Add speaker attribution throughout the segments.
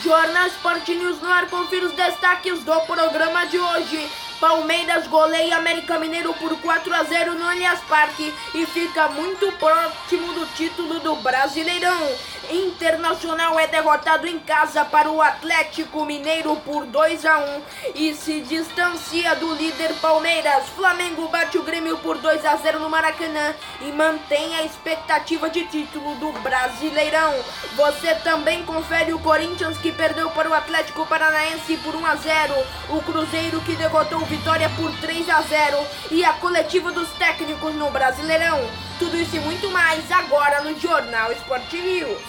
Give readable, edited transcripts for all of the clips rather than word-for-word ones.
Speaker 1: Jornal Sport News no ar, confira os destaques do programa de hoje. Palmeiras goleia América Mineiro por 4-0 no Allianz Parque e fica muito próximo do título do Brasileirão. Internacional é derrotado em casa para o Atlético Mineiro por 2-1 e se distancia do líder Palmeiras. Flamengo bate o Grêmio por 2-0 no Maracanã e mantém a expectativa de título do Brasileirão. Você também confere o Corinthians, que perdeu para o Atlético Paranaense por 1-0, o Cruzeiro, que derrotou o Vitória por 3-0 e a coletiva dos técnicos no Brasileirão. Tudo isso e muito mais agora no Jornal Sport News.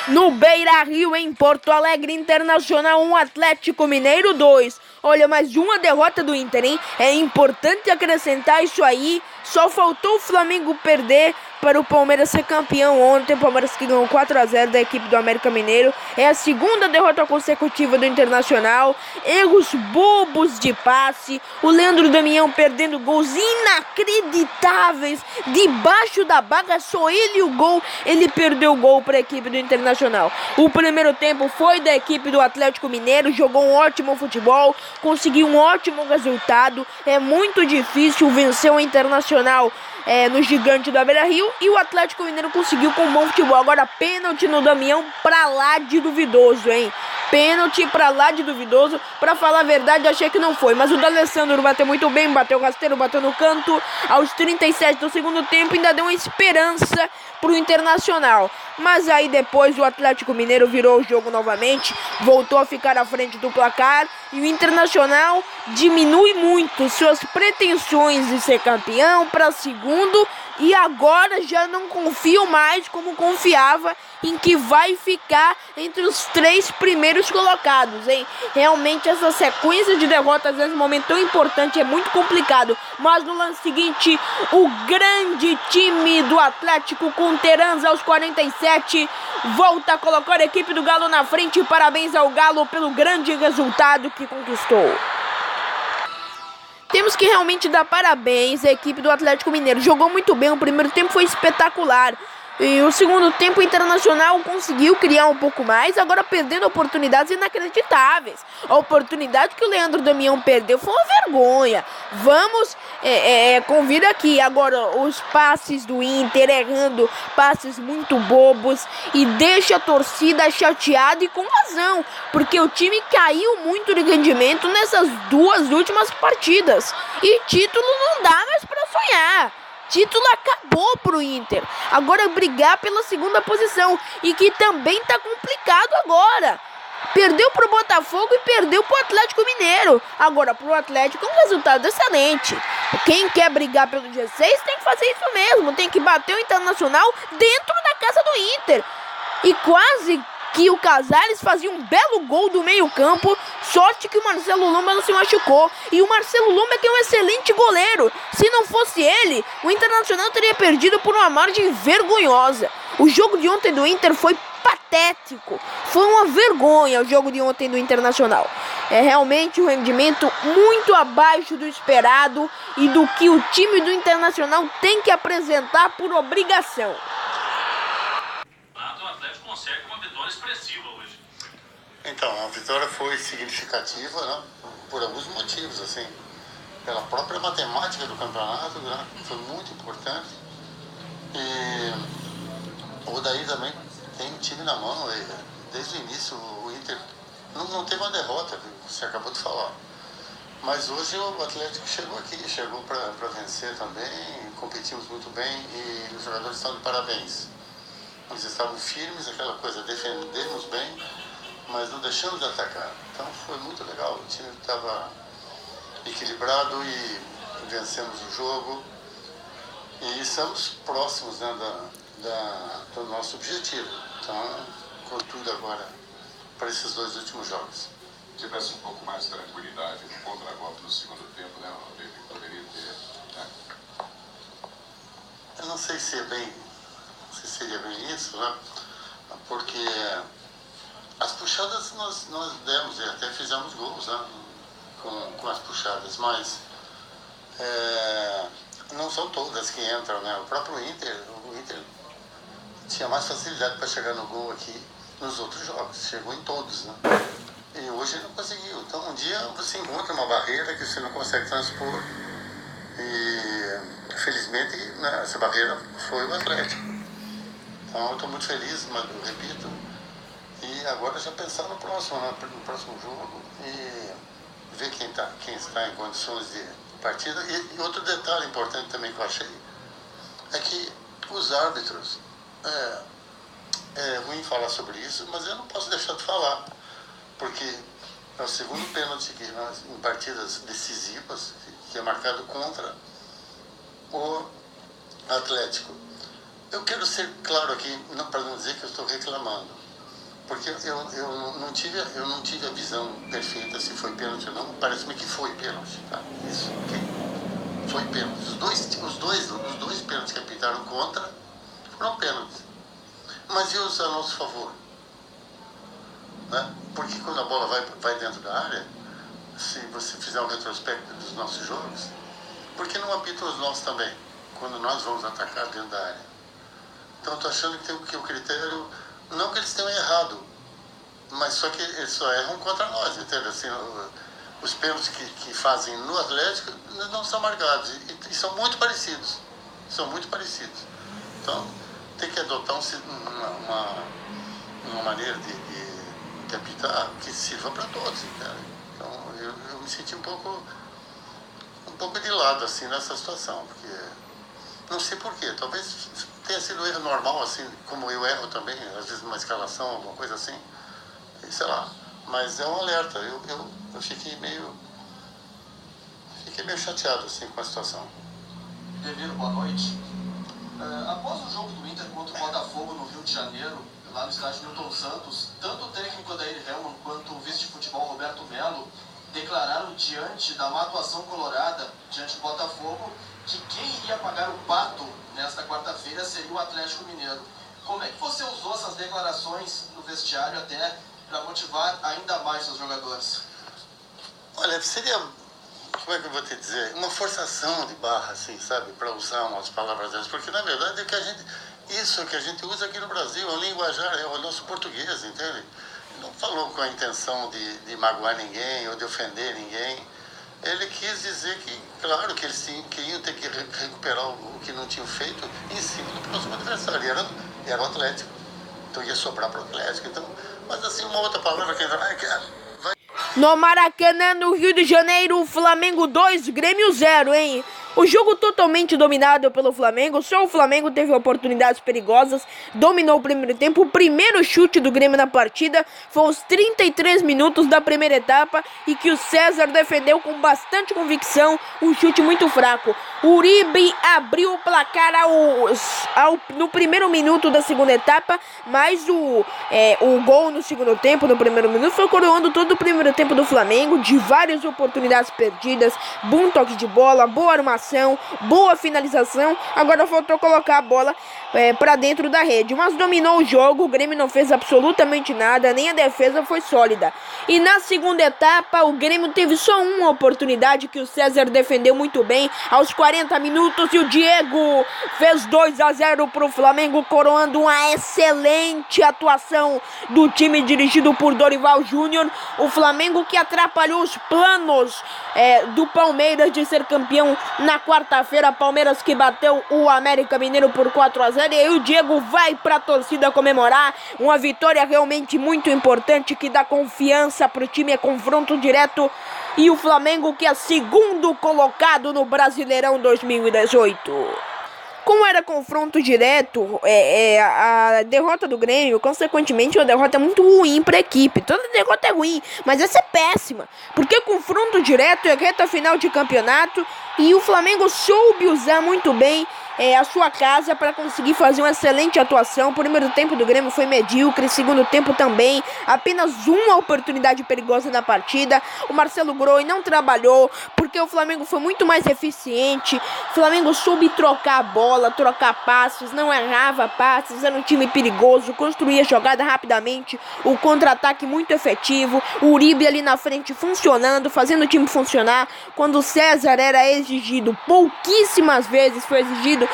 Speaker 1: No Beira-Rio, em Porto Alegre, Internacional 1, Atlético Mineiro 2. Olha, mais uma derrota do Inter, hein? É importante acrescentar isso aí. Só faltou o Flamengo perder para o Palmeiras ser campeão ontem. O Palmeiras que ganhou 4-0 da equipe do América Mineiro. É a segunda derrota consecutiva do Internacional. Erros bobos de passe. O Leandro Damião perdendo gols inacreditáveis. Debaixo da baga, só ele o gol. Ele perdeu o gol para a equipe do Internacional. O primeiro tempo foi da equipe do Atlético Mineiro. Jogou um ótimo futebol. Conseguiu um ótimo resultado. É muito difícil vencer o Internacional no gigante da Beira-Rio, e o Atlético Mineiro conseguiu com bom futebol. Agora pênalti no Damião, pra lá de duvidoso, hein? Pênalti pra lá de duvidoso. Pra falar a verdade, achei que não foi, mas o D'Alessandro bateu muito bem, bateu rasteiro, bateu no canto. Aos 37 do segundo tempo, ainda deu uma esperança pro Internacional. Mas aí depois o Atlético Mineiro virou o jogo novamente, voltou a ficar à frente do placar, e o Internacional diminui muito suas pretensões de ser campeão para segundo, e agora já não confio mais como confiava em que vai ficar entre os 3 primeiros colocados, hein? Realmente essa sequência de derrotas nesse momento tão importante é muito complicado, mas no lance seguinte, o grande time do Atlético com Terans aos 47 volta a colocar a equipe do Galo na frente. Parabéns ao Galo pelo grande resultado que conquistou. Temos que realmente dar parabéns à equipe do Atlético Mineiro. Jogou muito bem, o primeiro tempo foi espetacular. E o segundo tempo, o Internacional conseguiu criar um pouco mais, agora perdendo oportunidades inacreditáveis. A oportunidade que o Leandro Damião perdeu foi uma vergonha. Vamos convir aqui agora os passes do Inter, errando passes muito bobos, e deixa a torcida chateada e com razão, porque o time caiu muito de rendimento nessas 2 últimas partidas. E título não dá mais para sonhar. Título acabou pro Inter. Agora brigar pela segunda posição, e que também tá complicado agora. Perdeu pro Botafogo e perdeu pro Atlético Mineiro. Agora pro Atlético é um resultado excelente. Quem quer brigar pelo G6 tem que fazer isso mesmo. Tem que bater o Internacional dentro da casa do Inter. E quase que o Casares fazia um belo gol do meio campo. Sorte que o Marcelo Lomba não se machucou. E o Marcelo Lomba, que é um excelente goleiro. Se não fosse ele, o Internacional teria perdido por uma margem vergonhosa. O jogo de ontem do Inter foi patético. Foi uma vergonha o jogo de ontem do Internacional. É realmente um rendimento muito abaixo do esperado e do que o time do Internacional tem que apresentar por obrigação.
Speaker 2: O Atlético consegue uma vitória expressiva hoje.
Speaker 3: Então, a vitória foi significativa, né, por alguns motivos, assim. Pela própria matemática do campeonato, né, foi muito importante. E o Odair também tem um time na mão. Desde o início, o Inter não teve uma derrota, você acabou de falar. Mas hoje o Atlético chegou aqui, chegou para vencer também. Competimos muito bem e os jogadores estão de parabéns. Eles estavam firmes, aquela coisa, defendemos bem, mas não deixamos de atacar. Então foi muito legal, o time estava equilibrado e vencemos o jogo. E estamos próximos, né, do nosso objetivo. Então, com tudo agora para esses 2 últimos jogos.
Speaker 4: Se tivesse um pouco mais de tranquilidade no contra-golpe no segundo tempo, né, poderia ter, né?
Speaker 3: Eu não sei se seria bem isso, né? Porque as puxadas nós demos e até fizemos gols, né, com as puxadas, mas não são todas que entram, né? O próprio Inter tinha mais facilidade para chegar no gol aqui nos outros jogos. Chegou em todos, né? E hoje não conseguiu. Então um dia você encontra uma barreira que você não consegue transpor. E felizmente, né, essa barreira foi o Atlético. Então eu estou muito feliz, mas eu repito. E agora já pensar no próximo jogo e ver quem está em condições de partida. E outro detalhe importante também que eu achei é que os árbitros, é ruim falar sobre isso, mas eu não posso deixar de falar, porque é o segundo pênalti que em partidas decisivas que é marcado contra o Atlético. Eu quero ser claro aqui, para não dizer que eu estou reclamando, porque eu não tive a visão perfeita se foi pênalti ou não. Parece-me que foi pênalti, tá? Isso, ok? Foi pênalti. Os dois pênaltis que apitaram contra foram pênaltis. Mas e os a nosso favor? Né? Porque quando a bola vai dentro da área, se você fizer um retrospecto dos nossos jogos, por que não apitam os nossos também, quando nós vamos atacar dentro da área? Então eu estou achando que o critério, não que eles tenham errado, mas só que eles só erram contra nós, entendeu? Assim, os pênaltis que fazem no Atlético não são marcados, e são muito parecidos. São muito parecidos. Então tem que adotar uma maneira de apitar que sirva para todos, entendeu? Então eu me senti um pouco de lado assim nessa situação, porque não sei porquê, talvez tenha sido um erro normal, assim como eu erro também, às vezes numa escalação, alguma coisa assim, sei lá, mas é um alerta. Eu fiquei meio chateado assim com a situação.
Speaker 5: Deveiro, boa noite. Após o jogo do Inter contra o Botafogo no Rio de Janeiro, lá no estádio Newton Santos, tanto o técnico Odair Hellmann quanto o vice de futebol Roberto Melo declararam diante da má atuação colorada diante do Botafogo que quem iria pagar o pato nesta quarta-feira seria o Atlético Mineiro. Como é que você usou essas declarações no vestiário até para motivar ainda mais seus jogadores?
Speaker 3: Olha, seria, como é que eu vou te dizer, uma forçação de barra, assim, sabe, para usar umas palavras dessas, porque na verdade isso que a gente usa aqui no Brasil, é o linguajar, é o nosso português, entende? Não falou com a intenção de magoar ninguém ou de ofender ninguém. Ele quis dizer que, claro, que eles iam ter que recuperar o que não tinham feito em cima do próximo adversário. Era o Atlético. Então ia sobrar para o Atlético. Então, mas assim, uma outra palavra que vai...
Speaker 1: No Maracanã, no Rio de Janeiro, Flamengo 2, Grêmio 0, hein? O jogo totalmente dominado pelo Flamengo, só o Flamengo teve oportunidades perigosas, dominou o primeiro tempo. O primeiro chute do Grêmio na partida foi aos 33 minutos da primeira etapa e que o César defendeu com bastante convicção, um chute muito fraco. O Uribe abriu o placar no primeiro minuto da segunda etapa, mas o gol no segundo tempo, no primeiro minuto, foi coroando todo o primeiro tempo do Flamengo, de várias oportunidades perdidas, bom toque de bola, boa armação, boa finalização. Agora faltou colocar a bola para dentro da rede, mas dominou o jogo. O Grêmio não fez absolutamente nada, nem a defesa foi sólida. E na segunda etapa o Grêmio teve só uma oportunidade que o César defendeu muito bem aos 40 minutos e o Diego fez 2-0 para o Flamengo, coroando uma excelente atuação do time dirigido por Dorival Júnior. O Flamengo que atrapalhou os planos do Palmeiras de ser campeão na quarta-feira. Palmeiras que bateu o América Mineiro por 4-0, e aí o Diego vai pra torcida comemorar uma vitória realmente muito importante que dá confiança pro time. É confronto direto e o Flamengo que é segundo colocado no Brasileirão 2018. Como era confronto direto, a derrota do Grêmio, consequentemente, é uma derrota muito ruim para a equipe. Toda derrota é ruim, mas essa é péssima, porque confronto direto é reta final de campeonato e o Flamengo soube usar muito bem a sua casa para conseguir fazer uma excelente atuação. O primeiro tempo do Grêmio foi medíocre, segundo tempo também, apenas uma oportunidade perigosa na partida. O Marcelo Groi não trabalhou, porque o Flamengo foi muito mais eficiente. O Flamengo soube trocar a bola, trocar passes, não errava passes, era um time perigoso, construía jogada rapidamente, o contra-ataque muito efetivo, o Uribe ali na frente funcionando, fazendo o time funcionar. Quando o César era exigido, pouquíssimas vezes foi exigido,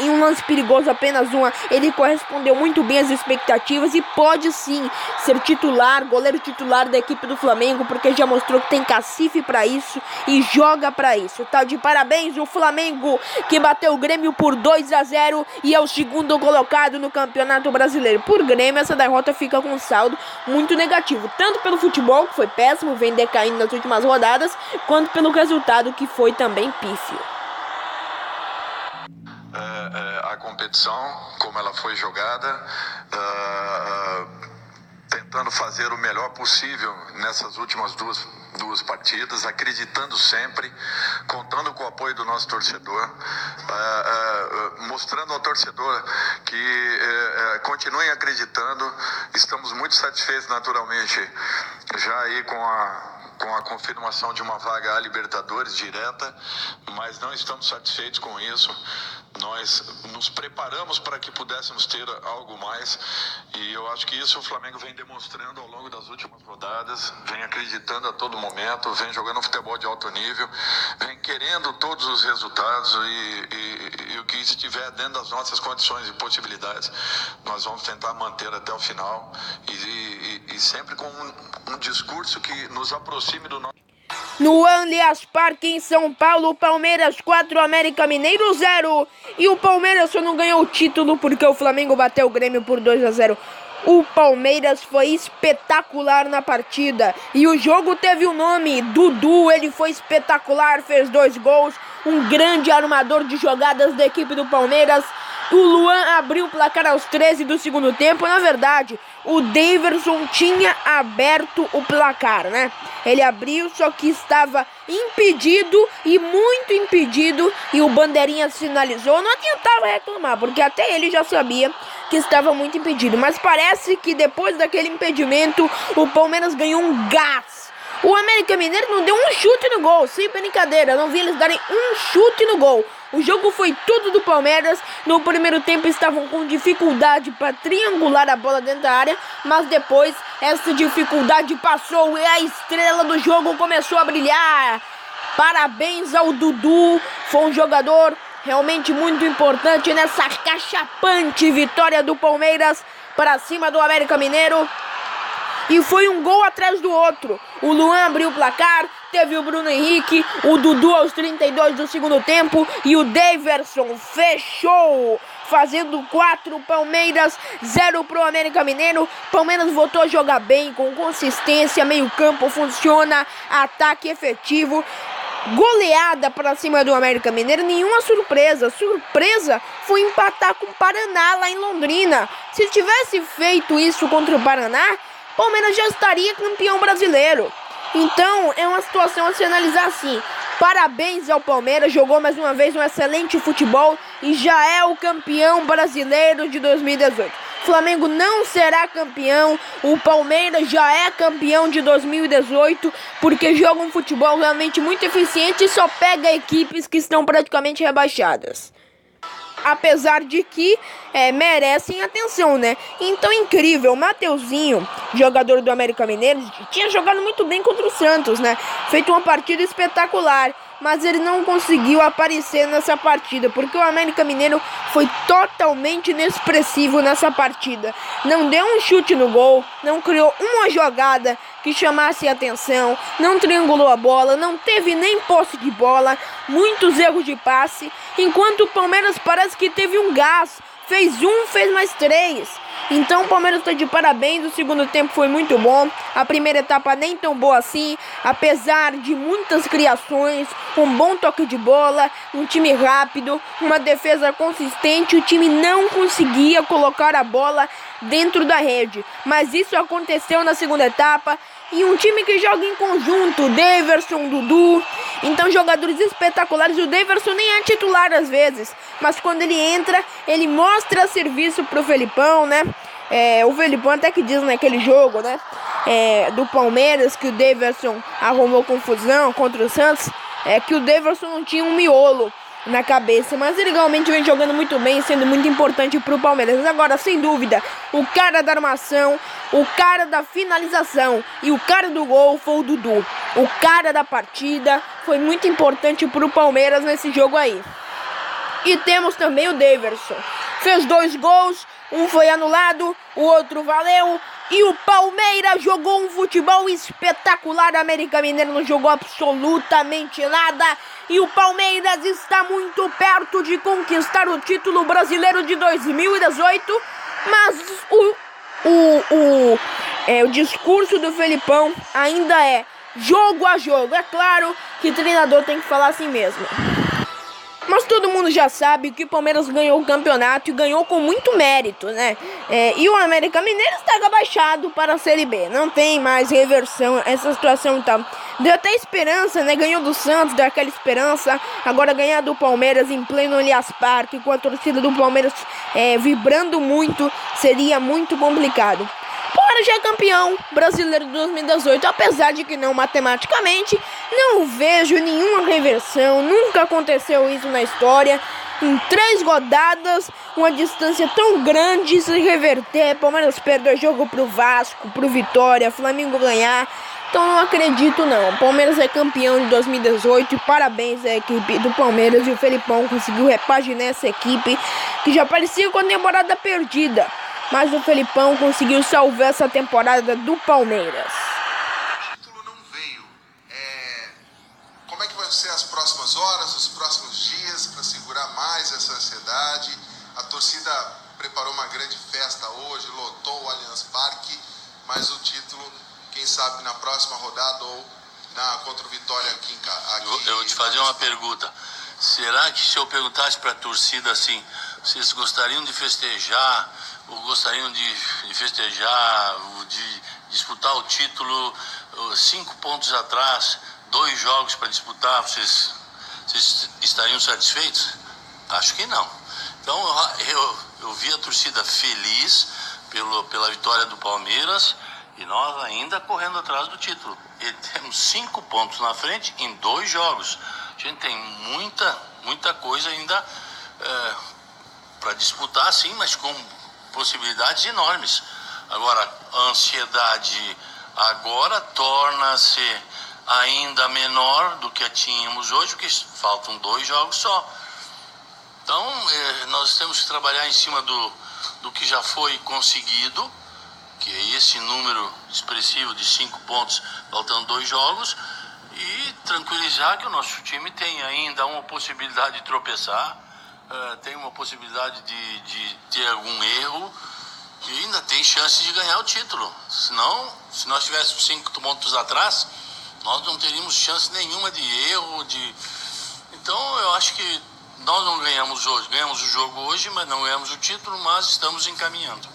Speaker 1: em um lance perigoso apenas uma, ele correspondeu muito bem às expectativas e pode sim ser titular, goleiro titular da equipe do Flamengo, porque já mostrou que tem cacife pra isso e joga pra isso. Tá de parabéns o Flamengo, que bateu o Grêmio por 2-0 e é o segundo colocado no Campeonato Brasileiro. Por Grêmio, essa derrota fica com um saldo muito negativo, tanto pelo futebol, que foi péssimo, vem decaindo nas últimas rodadas, quanto pelo resultado, que foi também pífio.
Speaker 6: A competição, como ela foi jogada, tentando fazer o melhor possível nessas últimas duas partidas, acreditando sempre, contando com o apoio do nosso torcedor, mostrando ao torcedor que continuem acreditando. Estamos muito satisfeitos, naturalmente, já aí com a confirmação de uma vaga à Libertadores direta, mas não estamos satisfeitos com isso. Nós nos preparamos para que pudéssemos ter algo mais, e eu acho que isso o Flamengo vem demonstrando ao longo das últimas rodadas, vem acreditando a todo momento, vem jogando um futebol de alto nível, vem querendo todos os resultados, e o que estiver dentro das nossas condições e possibilidades, nós vamos tentar manter até o final, e sempre com um discurso que nos aproxime do nosso...
Speaker 1: No Allianz Parque, em São Paulo, Palmeiras 4, América Mineiro 0. E o Palmeiras só não ganhou o título porque o Flamengo bateu o Grêmio por 2-0. O Palmeiras foi espetacular na partida. E o jogo teve o nome Dudu, ele foi espetacular, fez 2 gols. Um grande armador de jogadas da equipe do Palmeiras. O Luan abriu o placar aos 13 do segundo tempo. Na verdade, o Daverson tinha aberto o placar, né? Ele abriu, só que estava impedido, e muito impedido, e o bandeirinha sinalizou. Não adiantava reclamar, porque até ele já sabia que estava muito impedido. Mas parece que depois daquele impedimento, o Palmeiras ganhou um gás. O América Mineiro não deu um chute no gol, sem brincadeira, não vi eles darem um chute no gol. O jogo foi tudo do Palmeiras. No primeiro tempo estavam com dificuldade para triangular a bola dentro da área, mas depois essa dificuldade passou e a estrela do jogo começou a brilhar. Parabéns ao Dudu, foi um jogador realmente muito importante nessa cachapante vitória do Palmeiras para cima do América Mineiro. E foi um gol atrás do outro. O Luan abriu o placar, teve o Bruno Henrique, o Dudu aos 32 do segundo tempo e o Daverson fechou, fazendo 4, Palmeiras 0 pro América Mineiro. Palmeiras voltou a jogar bem, com consistência, meio campo funciona, ataque efetivo. Goleada para cima do América Mineiro, nenhuma surpresa. Surpresa foi empatar com o Paraná lá em Londrina. Se tivesse feito isso contra o Paraná, Palmeiras já estaria campeão brasileiro. Então é uma situação a se analisar assim. Parabéns ao Palmeiras, jogou mais uma vez um excelente futebol e já é o campeão brasileiro de 2018. Flamengo não será campeão, o Palmeiras já é campeão de 2018, porque joga um futebol realmente muito eficiente e só pega equipes que estão praticamente rebaixadas. Apesar de que merecem atenção, né? Então, incrível, o Mateuzinho, jogador do América Mineiro, tinha jogado muito bem contra o Santos, né? Feito uma partida espetacular, mas ele não conseguiu aparecer nessa partida, porque o América Mineiro foi totalmente inexpressivo nessa partida. Não deu um chute no gol, não criou uma jogada que chamasse atenção, não triangulou a bola, não teve nem posse de bola, muitos erros de passe, enquanto o Palmeiras parece que teve um gás, fez mais 3. Então o Palmeiras está de parabéns, o segundo tempo foi muito bom, a primeira etapa nem tão boa assim, apesar de muitas criações, um bom toque de bola, um time rápido, uma defesa consistente, o time não conseguia colocar a bola dentro da rede, mas isso aconteceu na segunda etapa, e um time que joga em conjunto, Daverson, Dudu, então jogadores espetaculares. O Daverson nem é titular às vezes, mas quando ele entra, ele mostra serviço pro Felipão, né? O Felipão até que diz naquele jogo, né? Do Palmeiras, que o Daverson arrumou confusão contra o Santos. é que o Daverson não tinha um miolo na cabeça, mas ele realmente vem jogando muito bem, sendo muito importante pro Palmeiras. Agora, sem dúvida, o cara da armação, o cara da finalização e o cara do gol foi o Dudu. O cara da partida foi muito importante pro Palmeiras nesse jogo aí. E temos também o Daverson. Fez 2 gols, um foi anulado, o outro valeu. E o Palmeiras jogou um futebol espetacular. A América Mineiro não jogou absolutamente nada. E o Palmeiras está muito perto de conquistar o título brasileiro de 2018. Mas o discurso do Felipão ainda é jogo a jogo. É claro que o treinador tem que falar assim mesmo. Mas todo mundo já sabe que o Palmeiras ganhou o campeonato e ganhou com muito mérito, né? E o América Mineiro está rebaixado para a Série B. Não tem mais reversão, essa situação tá. Deu até esperança, né? Ganhou do Santos, deu aquela esperança. Agora ganhar do Palmeiras em pleno Allianz Parque, com a torcida do Palmeiras vibrando muito, seria muito complicado. Palmeiras já é campeão brasileiro de 2018, apesar de que não matematicamente, não vejo nenhuma reversão, nunca aconteceu isso na história. Em 3 rodadas, uma distância tão grande se reverter, Palmeiras perdeu o jogo pro Vasco, pro Vitória, Flamengo ganhar, então não acredito não. Palmeiras é campeão de 2018 e parabéns à equipe do Palmeiras, e o Felipão conseguiu repaginar essa equipe que já parecia com a temporada perdida. Mas o Felipão conseguiu salvar essa temporada do Palmeiras.
Speaker 7: O título não veio. Como é que vai ser as próximas horas, os próximos dias para segurar mais essa ansiedade? A torcida preparou uma grande festa hoje, lotou o Allianz Parque, mas o título, quem sabe na próxima rodada ou contra o Vitória aqui em casa.
Speaker 8: Eu vou te fazer uma pergunta. Será que se eu perguntasse para a torcida assim, vocês gostariam de festejar, ou gostariam de festejar, de disputar o título 5 pontos atrás, 2 jogos para disputar, vocês estariam satisfeitos? Acho que não. Então eu vi a torcida feliz pela vitória do Palmeiras e nós ainda correndo atrás do título. E temos 5 pontos na frente em 2 jogos. A gente tem muita coisa ainda para disputar, sim, mas com possibilidades enormes. Agora, a ansiedade agora torna-se ainda menor do que a tínhamos hoje, porque faltam 2 jogos só. Então, nós temos que trabalhar em cima do que já foi conseguido, que é esse número expressivo de 5 pontos, faltando 2 jogos, e tranquilizar que o nosso time tem ainda uma possibilidade de tropeçar, tem uma possibilidade de ter algum erro e ainda tem chance de ganhar o título. Senão, se nós tivéssemos 5 pontos atrás, nós não teríamos chance nenhuma de erro. Então, eu acho que nós não ganhamos hoje. Ganhamos o jogo hoje, mas não ganhamos o título, mas estamos encaminhando.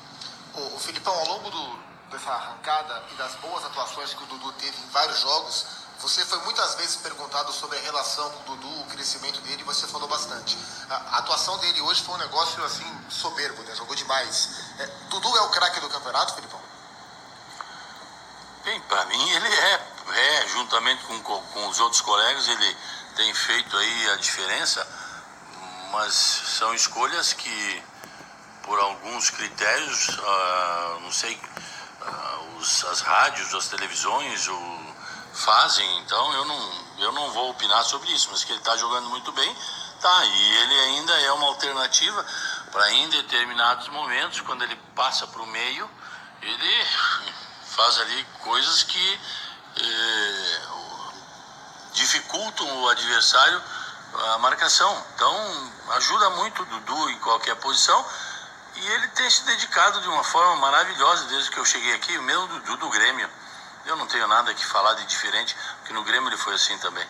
Speaker 9: O Felipão, ao longo dessa arrancada e das boas atuações que o Dudu teve em vários jogos, você foi muitas vezes perguntado sobre a relação com o Dudu, o crescimento dele, e você falou bastante. A atuação dele hoje foi um negócio assim soberbo, né? Jogou demais. Dudu é o craque do campeonato, Felipão?
Speaker 8: Bem, para mim ele é juntamente com os outros colegas, ele tem feito aí a diferença, mas são escolhas que, por alguns critérios, não sei, as rádios, as televisões fazem, então eu não vou opinar sobre isso, mas que ele está jogando muito bem, tá, e ele ainda é uma alternativa para em determinados momentos, quando ele passa para o meio, ele faz ali coisas que dificultam o adversário a marcação. Então ajuda muito o Dudu em qualquer posição, e ele tem se dedicado de uma forma maravilhosa desde que eu cheguei aqui, o mesmo Dudu do Grêmio. Eu não tenho nada que falar de diferente, porque no Grêmio ele foi assim também.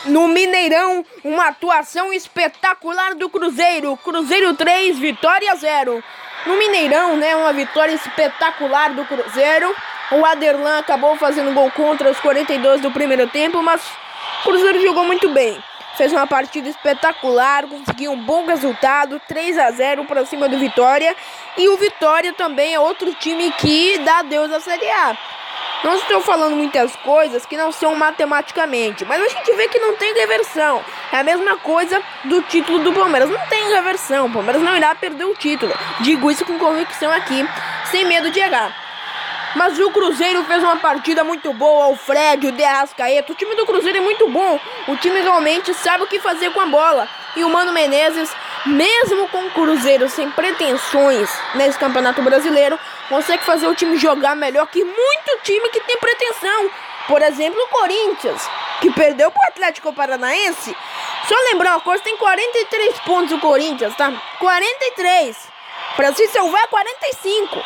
Speaker 1: No Mineirão, uma atuação espetacular do Cruzeiro. Cruzeiro 3, Vitória 0. No Mineirão, né, uma vitória espetacular do Cruzeiro. O Aderlan acabou fazendo gol contra os 42 do primeiro tempo, mas o Cruzeiro jogou muito bem. Fez uma partida espetacular, conseguiu um bom resultado, 3-0 para cima do Vitória. E o Vitória também é outro time que dá adeus à Série A. Não estou falando muitas coisas que não são matematicamente, mas a gente vê que não tem reversão. É a mesma coisa do título do Palmeiras. Não tem reversão, o Palmeiras não irá perder o título. Digo isso com convicção aqui, sem medo de errar. Mas o Cruzeiro fez uma partida muito boa, o Fred, o De Arrascaeta. O time do Cruzeiro é muito bom, o time realmente sabe o que fazer com a bola. E o Mano Menezes, mesmo com o Cruzeiro sem pretensões nesse Campeonato Brasileiro, consegue fazer o time jogar melhor que muito time que tem pretensão. Por exemplo, o Corinthians, que perdeu pro Atlético Paranaense. Só lembrar uma coisa, tem 43 pontos o Corinthians, tá? 43. Pra se salvar, 45.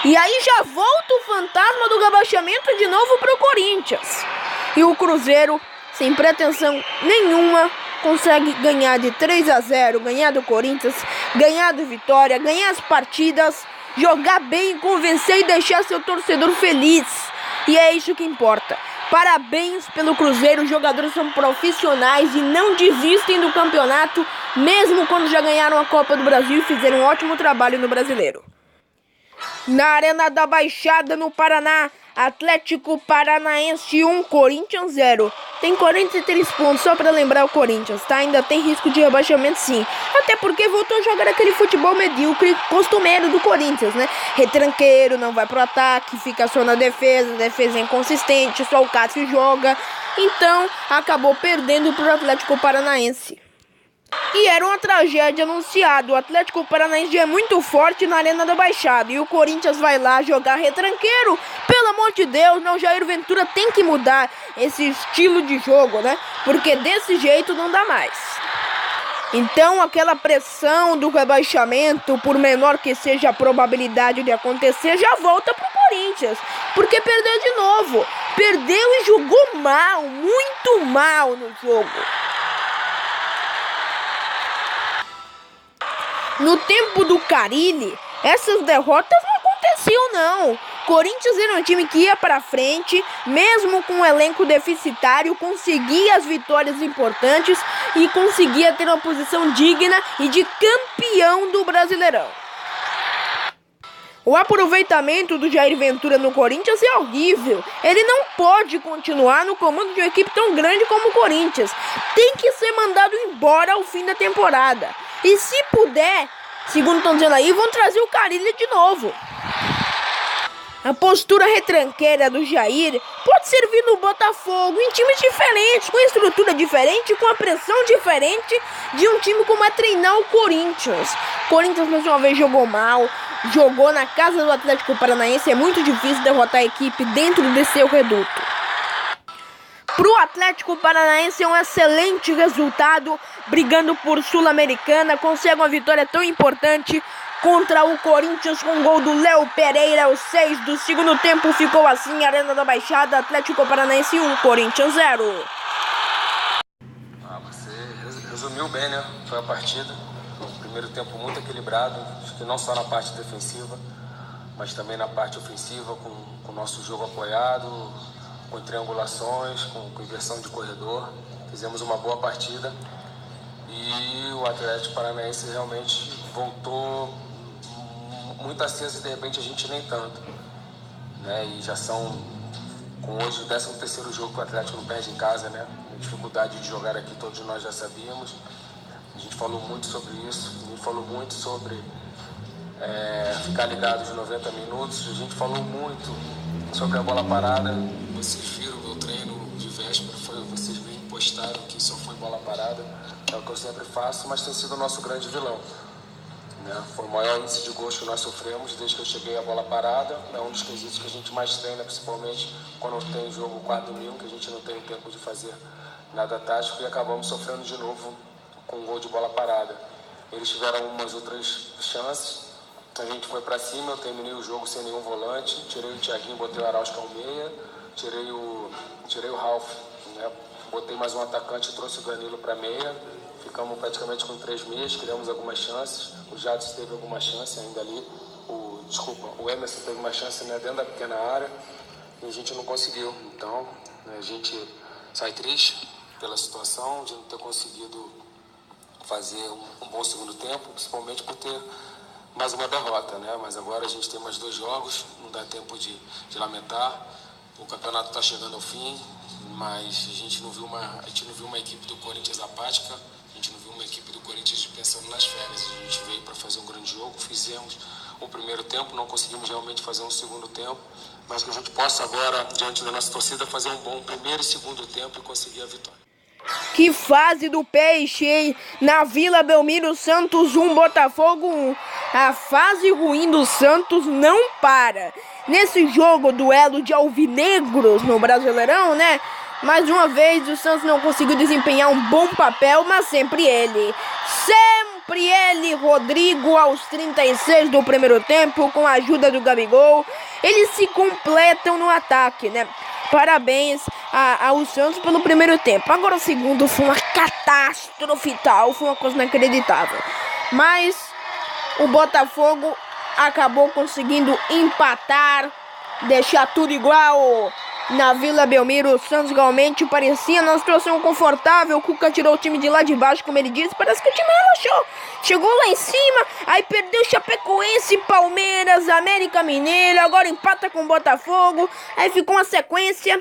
Speaker 1: E aí já volta o fantasma do rebaixamento de novo pro Corinthians. E o Cruzeiro, sem pretensão nenhuma, consegue ganhar de 3-0, ganhar do Corinthians, ganhar do Vitória, ganhar as partidas, jogar bem, convencer e deixar seu torcedor feliz. E é isso que importa. Parabéns pelo Cruzeiro, os jogadores são profissionais e não desistem do campeonato, mesmo quando já ganharam a Copa do Brasil e fizeram um ótimo trabalho no Brasileiro. Na Arena da Baixada, no Paraná, Atlético Paranaense 1, Corinthians 0. Tem 43 pontos, só pra lembrar o Corinthians, tá? Ainda tem risco de rebaixamento sim. Até porque voltou a jogar aquele futebol medíocre costumeiro do Corinthians, né? Retranqueiro, não vai pro ataque, fica só na defesa inconsistente, só o Cássio joga. Então, acabou perdendo pro Atlético Paranaense. E era uma tragédia anunciada. O Atlético Paranaense é muito forte na Arena da Baixada. E o Corinthians vai lá jogar retranqueiro. Pelo amor de Deus, não, Jair Ventura tem que mudar esse estilo de jogo, né? Porque desse jeito não dá mais. Então aquela pressão do rebaixamento, por menor que seja a probabilidade de acontecer, já volta pro Corinthians. Porque perdeu de novo. Perdeu e jogou mal, muito mal no jogo. No tempo do Carille, essas derrotas não aconteciam não. Corinthians era um time que ia pra frente, mesmo com um elenco deficitário, conseguia as vitórias importantes e conseguia ter uma posição digna e de campeão do Brasileirão. O aproveitamento do Jair Ventura no Corinthians é horrível. Ele não pode continuar no comando de uma equipe tão grande como o Corinthians. Tem que ser mandado embora ao fim da temporada. E se puder, segundo estão dizendo aí, vão trazer o Carille de novo. A postura retranqueira do Jair pode servir no Botafogo, em times diferentes, com estrutura diferente, com a pressão diferente de um time como é treinar o Corinthians. O Corinthians mais uma vez jogou mal, jogou na casa do Atlético Paranaense, é muito difícil derrotar a equipe dentro de seu reduto. Pro Atlético Paranaense é um excelente resultado, brigando por Sul-Americana, consegue uma vitória tão importante contra o Corinthians com gol do Léo Pereira, aos 6 do segundo tempo. Ficou assim, Arena da Baixada, Atlético Paranaense 1, Corinthians 0.
Speaker 10: Você resumiu bem, né? Foi a partida. Primeiro tempo muito equilibrado, acho que não só na parte defensiva, mas também na parte ofensiva, com o nosso jogo apoiado, com triangulações, com inversão de corredor. Fizemos uma boa partida e o Atlético Paranaense realmente voltou muito aceso e de repente a gente nem tanto, né? E já são, com hoje, o 13º jogo que o Atlético não perde em casa, né? A dificuldade de jogar aqui todos nós já sabíamos. A gente falou muito sobre isso, a gente falou muito sobre ficar ligado de 90 minutos, a gente falou muito sobre a bola parada. Vocês viram o meu treino de véspera, vocês bem postaram que só foi bola parada, é o que eu sempre faço, mas tem sido o nosso grande vilão, né? Foi o maior índice de gols que nós sofremos desde que eu cheguei à bola parada, é um dos quesitos que a gente mais treina, principalmente quando tem jogo quarto domingo, que a gente não tem o tempo de fazer nada tático, e acabamos sofrendo de novo com um gol de bola parada. Eles tiveram umas outras chances, a gente foi pra cima, eu terminei o jogo sem nenhum volante, tirei o Thiaguinho, botei o Arauz que é o meia, tirei o Ralf, né? Botei mais um atacante e trouxe o Danilo pra meia, ficamos praticamente com 3 meias, criamos algumas chances, o Jadson teve alguma chance ainda ali, o Emerson teve uma chance, né, dentro da pequena área, e a gente não conseguiu. Então, né, a gente sai triste pela situação de não ter conseguido fazer um bom segundo tempo, principalmente por ter mais uma derrota, né? Mas agora a gente tem mais 2 jogos, não dá tempo de lamentar. O campeonato está chegando ao fim, mas a gente não viu uma equipe do Corinthians apática, a gente não viu uma equipe do Corinthians pensando nas férias. A gente veio para fazer um grande jogo, fizemos um primeiro tempo, não conseguimos realmente fazer um segundo tempo, mas que a gente possa agora, diante da nossa torcida, fazer um bom primeiro e segundo tempo e conseguir a vitória.
Speaker 1: Que fase do Peixe, hein? Na Vila Belmiro, Santos 1, Botafogo 1. A fase ruim do Santos não para. Nesse jogo, duelo de alvinegros no Brasileirão, né? Mais uma vez, o Santos não conseguiu desempenhar um bom papel, mas sempre ele, Rodrigo, aos 36 do primeiro tempo, com a ajuda do Gabigol, eles se completam no ataque, né? Parabéns ao Santos pelo primeiro tempo. Agora o segundo foi uma catástrofe tal, foi uma coisa inacreditável. Mas o Botafogo acabou conseguindo empatar, deixar tudo igual. Na Vila Belmiro, o Santos realmente parecia numa situação confortável. O Cuca tirou o time de lá de baixo, como ele disse. Parece que o time relaxou. Chegou lá em cima, aí perdeu Chapecoense, Palmeiras, América Mineiro. Agora empata com o Botafogo. Aí ficou uma sequência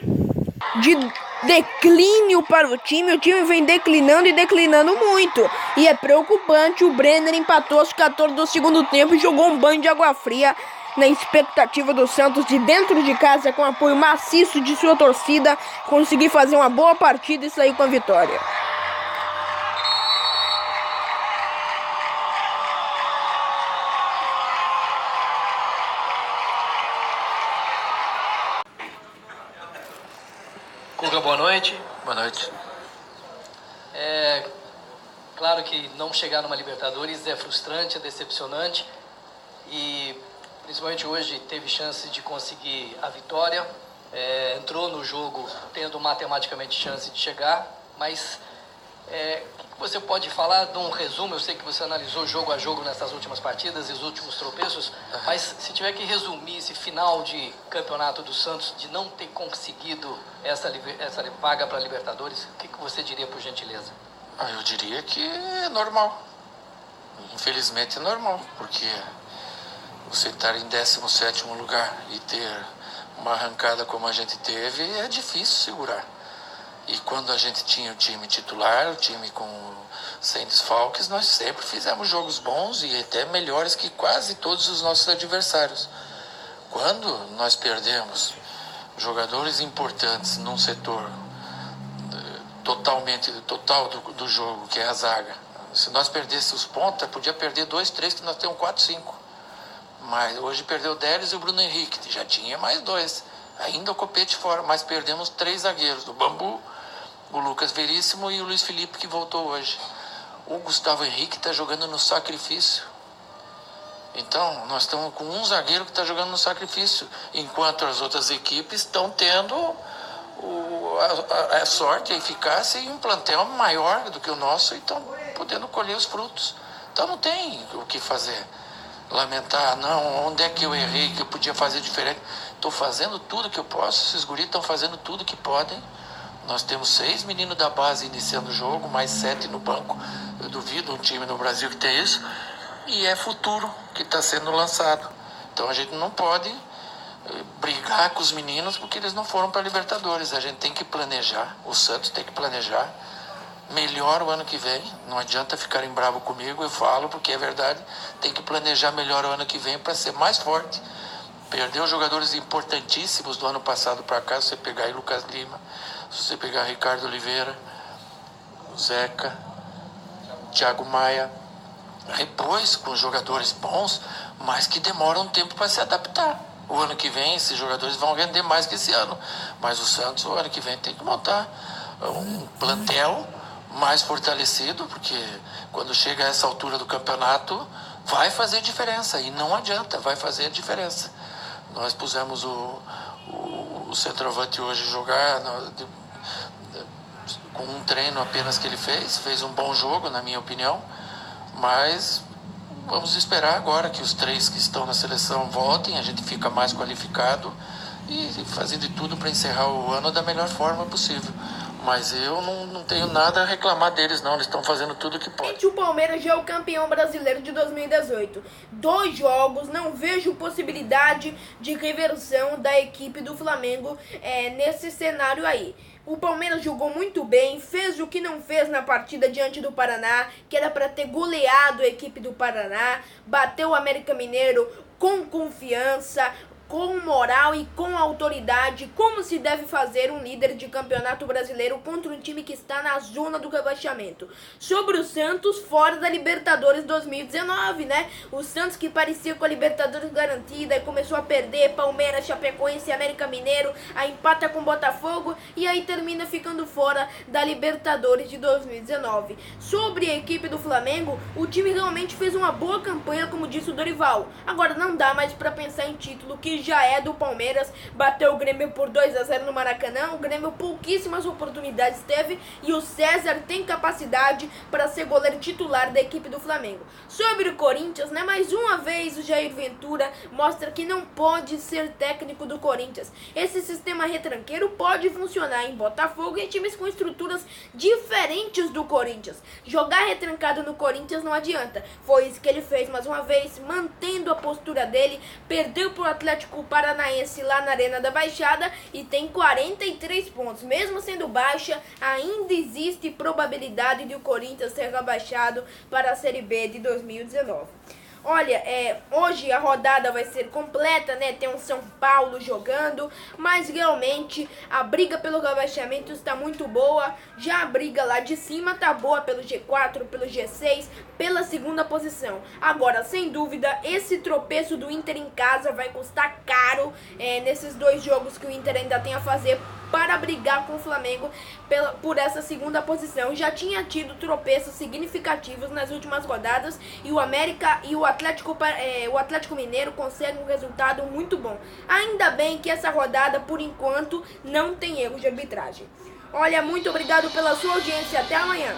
Speaker 1: de declínio para o time. O time vem declinando e declinando muito. E é preocupante. O Brenner empatou aos 14 do segundo tempo e jogou um banho de água fria na expectativa do Santos de dentro de casa, com apoio maciço de sua torcida, conseguir fazer uma boa partida e sair com a vitória.
Speaker 11: Cuca, boa noite.
Speaker 8: Boa noite.
Speaker 11: Claro que não chegar numa Libertadores é frustrante, é decepcionante, e principalmente hoje teve chance de conseguir a vitória, entrou no jogo tendo matematicamente chance de chegar, mas o que você pode falar de um resumo? Eu sei que você analisou jogo a jogo nessas últimas partidas e os últimos tropeços, mas se tiver que resumir esse final de campeonato do Santos, de não ter conseguido essa vaga para a Libertadores, o que você diria, por gentileza?
Speaker 8: Eu diria que é normal. Infelizmente é normal, porque você estar em 17º lugar e ter uma arrancada como a gente teve, é difícil segurar. E quando a gente tinha o time titular, o time sem desfalques, nós sempre fizemos jogos bons e até melhores que quase todos os nossos adversários. Quando nós perdemos jogadores importantes num setor total do jogo, que é a zaga, se nós perdêssemos os pontas, podia perder 2, 3, que nós temos 4, 5. Mas hoje perdeu o Délis e o Bruno Henrique, já tinha mais 2. Ainda o Copete fora, mas perdemos 3 zagueiros, o Bambu, o Lucas Veríssimo e o Luiz Felipe, que voltou hoje. O Gustavo Henrique está jogando no sacrifício. Então, nós estamos com um zagueiro que está jogando no sacrifício, enquanto as outras equipes estão tendo a sorte, a eficácia e um plantel maior do que o nosso e estão podendo colher os frutos. Então não tem o que fazer. Lamentar, não, onde é que eu errei, que eu podia fazer diferente. Estou fazendo tudo que eu posso, esses guris estão fazendo tudo que podem. Nós temos 6 meninos da base iniciando o jogo, mais 7 no banco. Eu duvido um time no Brasil que tem isso. E é futuro que está sendo lançado. Então a gente não pode brigar com os meninos porque eles não foram para a Libertadores. A gente tem que planejar, o Santos tem que planejar melhor o ano que vem. Não adianta ficarem bravos comigo, eu falo porque é verdade. Tem que planejar melhor o ano que vem para ser mais forte. Perdeu jogadores importantíssimos do ano passado para cá. Se você pegar aí Lucas Lima, se você pegar Ricardo Oliveira, Zeca, Thiago Maia, repôs com jogadores bons, mas que demoram um tempo para se adaptar. O ano que vem esses jogadores vão render mais que esse ano, mas o Santos o ano que vem tem que montar um plantel mais fortalecido, porque quando chega a essa altura do campeonato vai fazer diferença, e não adianta, vai fazer a diferença. Nós pusemos o centroavante hoje jogar com um treino apenas que ele fez um bom jogo, na minha opinião, mas vamos esperar agora que os 3 que estão na seleção voltem, a gente fica mais qualificado e fazendo de tudo para encerrar o ano da melhor forma possível. Mas eu não tenho nada a reclamar deles, não. Eles estão fazendo tudo o que podem.
Speaker 1: O Palmeiras já é o campeão brasileiro de 2018. 2 jogos, não vejo possibilidade de reversão da equipe do Flamengo nesse cenário aí. O Palmeiras jogou muito bem, fez o que não fez na partida diante do Paraná, que era para ter goleado a equipe do Paraná, bateu o América Mineiro com confiança, com moral e com autoridade, como se deve fazer um líder de campeonato brasileiro contra um time que está na zona do rebaixamento. Sobre o Santos, fora da Libertadores 2019, né? O Santos que parecia com a Libertadores garantida e começou a perder, Palmeiras, Chapecoense e América Mineiro, aí empata com Botafogo e aí termina ficando fora da Libertadores de 2019. Sobre a equipe do Flamengo, o time realmente fez uma boa campanha, como disse o Dorival. Agora não dá mais para pensar em título, que já é do Palmeiras. Bateu o Grêmio por 2-0 no Maracanã. O Grêmio pouquíssimas oportunidades teve e o César tem capacidade para ser goleiro titular da equipe do Flamengo. Sobre o Corinthians, né, mais uma vez o Jair Ventura mostra que não pode ser técnico do Corinthians. Esse sistema retranqueiro pode funcionar em Botafogo e em times com estruturas diferentes do Corinthians. Jogar retrancado no Corinthians não adianta. Foi isso que ele fez mais uma vez, mantendo a postura dele. Perdeu pro Atlético Paranaense lá na Arena da Baixada e tem 43 pontos. Mesmo sendo baixa, ainda existe probabilidade de o Corinthians ser rebaixado para a Série B de 2019. Olha, hoje a rodada vai ser completa, né? Tem um São Paulo jogando, mas realmente a briga pelo rebaixamento está muito boa. Já a briga lá de cima tá boa pelo G4, pelo G6, pela segunda posição. Agora, sem dúvida, esse tropeço do Inter em casa vai custar caro nesses 2 jogos que o Inter ainda tem a fazer para brigar com o Flamengo por essa segunda posição. Já tinha tido tropeços significativos nas últimas rodadas e o América e o Atlético Mineiro conseguem um resultado muito bom. Ainda bem que essa rodada, por enquanto, não tem erro de arbitragem. Olha, muito obrigado pela sua audiência. Até amanhã.